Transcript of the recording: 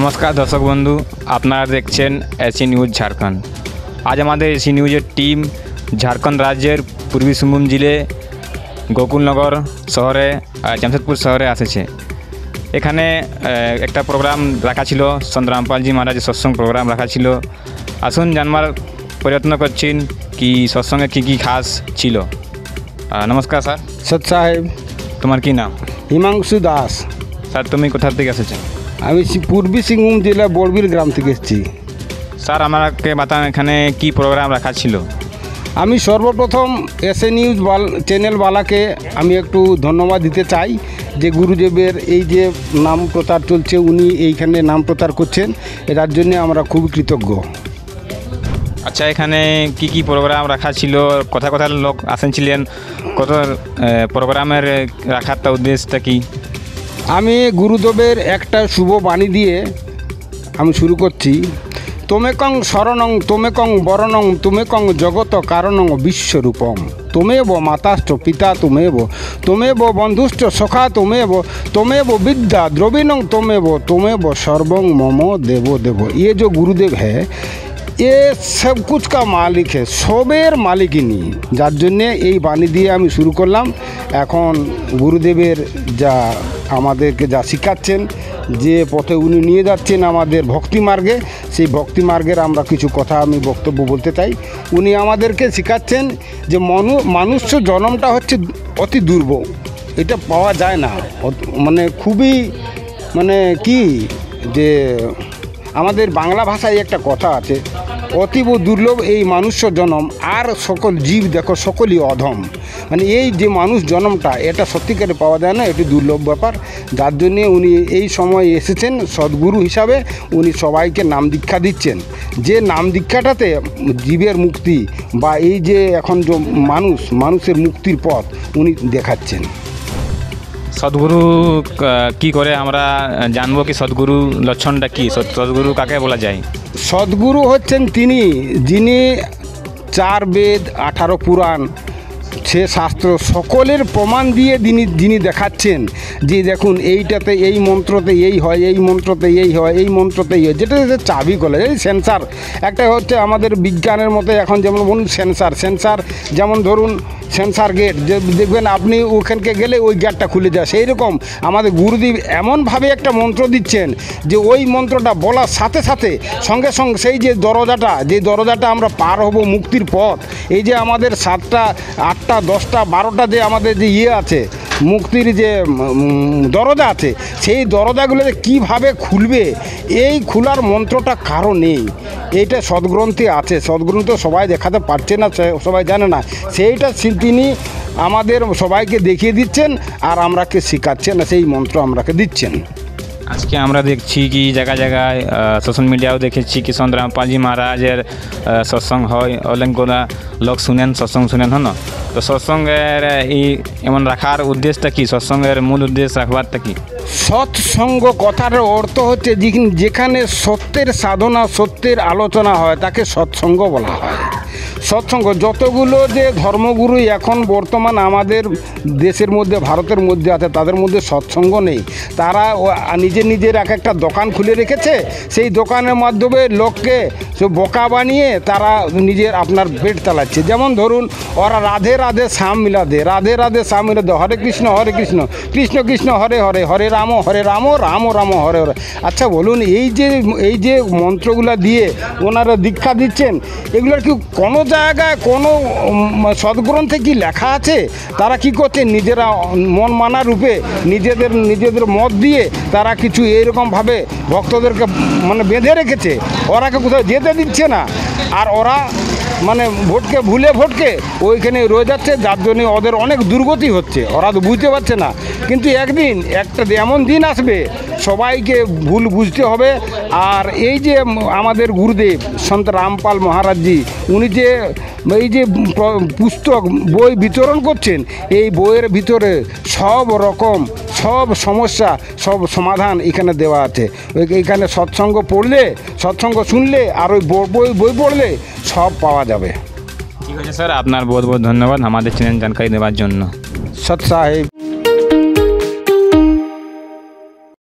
নমস্কার দর্শক বন্ধু, আপনারা দেখছেন এসি নিউজ ঝাড়খণ্ড। আজ আমাদের এসি নিউজের টিম ঝাড়খণ্ড রাজ্যের পূর্বী সিংভূম জেলে গোকুলনগর শহরে জামশেদপুর শহরে এসেছে। এখানে একটা প্রোগ্রাম রাখা ছিল, সন্ত রামপালজি মহারাজের সৎসঙ্গ প্রোগ্রাম রাখা ছিল। আসুন জানবার প্রয়ত্ন করছেন কি সৎসঙ্গে কী খাস ছিল। নমস্কার স্যার। সৎ সাহেব, তোমার কি নাম? হিমাংশু দাস। স্যার তুমি কোথা থেকে এসেছো? আমি পূর্বী সিংভূম জেলা বড়বিল গ্রাম থেকে এসেছি। স্যার আমাকে বাতান এখানে কি প্রোগ্রাম রাখা ছিল? আমি সর্বপ্রথম এসএ নিউজ চ্যানেলওয়ালাকে আমি একটু ধন্যবাদ দিতে চাই যে গুরুদেবের এই যে নাম প্রচার চলছে, উনি এইখানে নাম প্রচার করছেন, এটার জন্য আমরা খুব কৃতজ্ঞ। আচ্ছা, এখানে কি প্রোগ্রাম রাখা ছিল? কোথা কোথা লোক আসেনছিলেন? কত প্রোগ্রামের রাখার উদ্দেশ্যটা কি? আমি গুরুদেবের একটা শুভ বাণী দিয়ে আমি শুরু করছি। তোমেকং শরণং তোমেকং বরণং তোমেকং জগত কারণং বিশ্বরূপম তোমেব মাতাশ্চ পিতা তোমেব তোমেব বন্ধুশ্চ সখা তোমেব তোমেব विद्या द्रविणं তোমেব सर्वं मम देव देव। ये जो गुरुदेव है ये सब कुछ का मालिक है, সবের মালিকিনী, যার জন্যে এই বাণী দিয়ে আমি শুরু করলাম। এখন গুরুদেবের যা আমাদেরকে যা শিখাচ্ছেন, যে পথে উনি নিয়ে যাচ্ছেন আমাদের ভক্তি মার্গে, সেই ভক্তি মার্গের আমরা কিছু কথা আমি বক্তব্য বলতে চাই। উনি আমাদেরকে শিখাচ্ছেন যে মানুষ্য জন্মটা হচ্ছে অতি দুর্লভ, এটা পাওয়া যায় না, মানে খুবই মানে কি যে আমাদের বাংলা ভাষায় একটা কথা আছে, অতীব দুর্লভ এই মানুষ্য জন্ম, আর সকল জীব দেখো সকলই অধম। মানে এই যে মানুষ জন্মটা এটা সত্যিকারে পাওয়া যায় না, এটি দুর্লভ ব্যাপার। যার জন্যে উনি এই সময় এসেছেন সদ্গুরু হিসাবে, উনি সবাইকে নাম দীক্ষা দিচ্ছেন। যে নাম দীক্ষাটাতে জীবের মুক্তি বা এই যে এখন যে মানুষের মুক্তির পথ উনি দেখাচ্ছেন। সদ্গুরু কি করে আমরা জানবো? কি সদ্গুরু লক্ষণটা কি? সদ্গুরু কাকে বলা যায়? সদ্গুরু হচ্ছেন তিনি যিনি 4 বেদ 18 পুরাণ সে শাস্ত্র সকলের প্রমাণ দিয়ে যিনি দেখাচ্ছেন যে দেখুন এইটাতে এই মন্ত্রতে এই হয়, এই মন্ত্রতে এই হয়, এই মন্ত্রতে এই হয়, যেটা চাবি বলে এই সেন্সার। একটা হচ্ছে আমাদের বিজ্ঞানের মতো এখন যেমন বলুন সেন্সার, যেমন ধরুন সেন্সার গেট, যে দেখবেন আপনি ওখানকে গেলে ওই গেটটা খুলে যায়, সেই রকম আমাদের গুরুদেব এমনভাবে একটা মন্ত্র দিচ্ছেন যে ওই মন্ত্রটা বলার সাথে সাথে সঙ্গে সঙ্গে সেই যে দরজাটা আমরা পার হব মুক্তির পথ, এই যে আমাদের 7টা 8টা 10টা 12টা যে আমাদের যে আছে মুক্তির যে দরজা আছে, সেই দরজাগুলো যে কীভাবে খুলবে, এই খোলার মন্ত্রটা কারো নেই। এইটা সদ্গ্রন্থে আছে, সদ্গ্রন্থ সবাই দেখাতে পারছে না, সবাই জানে না, সেইটা তিনি আমাদের সবাইকে দেখিয়ে দিচ্ছেন আর আমরাকে শেখাচ্ছেন, সেই মন্ত্র আমরাকে দিচ্ছেন। আজকে আমরা দেখছি কি জায়গায় সোশ্যাল মিডিয়াও দেখেছি কি সন্ত রামপালজি মহারাজের সৎসঙ্গ হয়, অনেকগুলা লোক সৎসঙ্গ শুনেন হন। তো সৎসঙ্গের এই এমন রাখার উদ্দেশ্যটা কি? সৎসঙ্গের মূল উদ্দেশ্য রাখবারটা কি? সৎসঙ্গ কথার অর্থ হচ্ছে যেখানে সত্যের সাধনা সত্যের আলোচনা হয় তাকে সৎসঙ্গ বলা হয়। সৎসঙ্গ যতগুলো যে ধর্মগুরু এখন বর্তমান আমাদের দেশের মধ্যে ভারতের মধ্যে আছে, তাদের মধ্যে সৎসঙ্গ নেই। তারা নিজের এক একটা দোকান খুলে রেখেছে, সেই দোকানের মাধ্যমে লোককে বোকা বানিয়ে তারা আপনার পেট চালাচ্ছে। যেমন ধরুন ওরা রাধে রাধে শ্যাম মিলাদে, হরে কৃষ্ণ কৃষ্ণ কৃষ্ণ হরে হরে, হরে রাম রাম রাম হরে হরে। আচ্ছা বলুন, এই যে মন্ত্রগুলা দিয়ে ওনারা দীক্ষা দিচ্ছেন, এগুলোর কি কোনো জায়গায় কোনো সদ্গ্রন্থে কি লেখা আছে? তারা কি করছে, নিজেরা মন মানা রূপে নিজেদের মত দিয়ে তারা কিছু এইরকমভাবে ভক্তদেরকে মানে বেঁধে রেখেছে, ওরাকে কোথাও যেতে দিচ্ছে না, আর ওরা মানে ভোটকে ওইখানে রয়ে যাচ্ছে, যার জন্য ওদের অনেক দুর্গতি হচ্ছে, ওরা তো বুঝতে পারছে না। কিন্তু একদিন একটা এমন দিন আসবে সবাইকে ভুল বুঝতে হবে। আর এই যে আমাদের গুরুদেব সন্ত রামপাল মহারাজজি, উনি যে এই যে পুস্তক বই বিতরণ করছেন, এই বইয়ের ভিতরে সব রকম সব সমস্যা সব সমাধান এখানে দেওয়া আছে। এইখানে সৎসঙ্গ শুনলে আর ওই বই পড়লে সব পাওয়া যাবে। ঠিক আছে স্যার, আপনার বহুত বহুত ধন্যবাদ আমাদের চ্যানেল জানকারি দেওয়ার জন্য। সৎ সাহেব।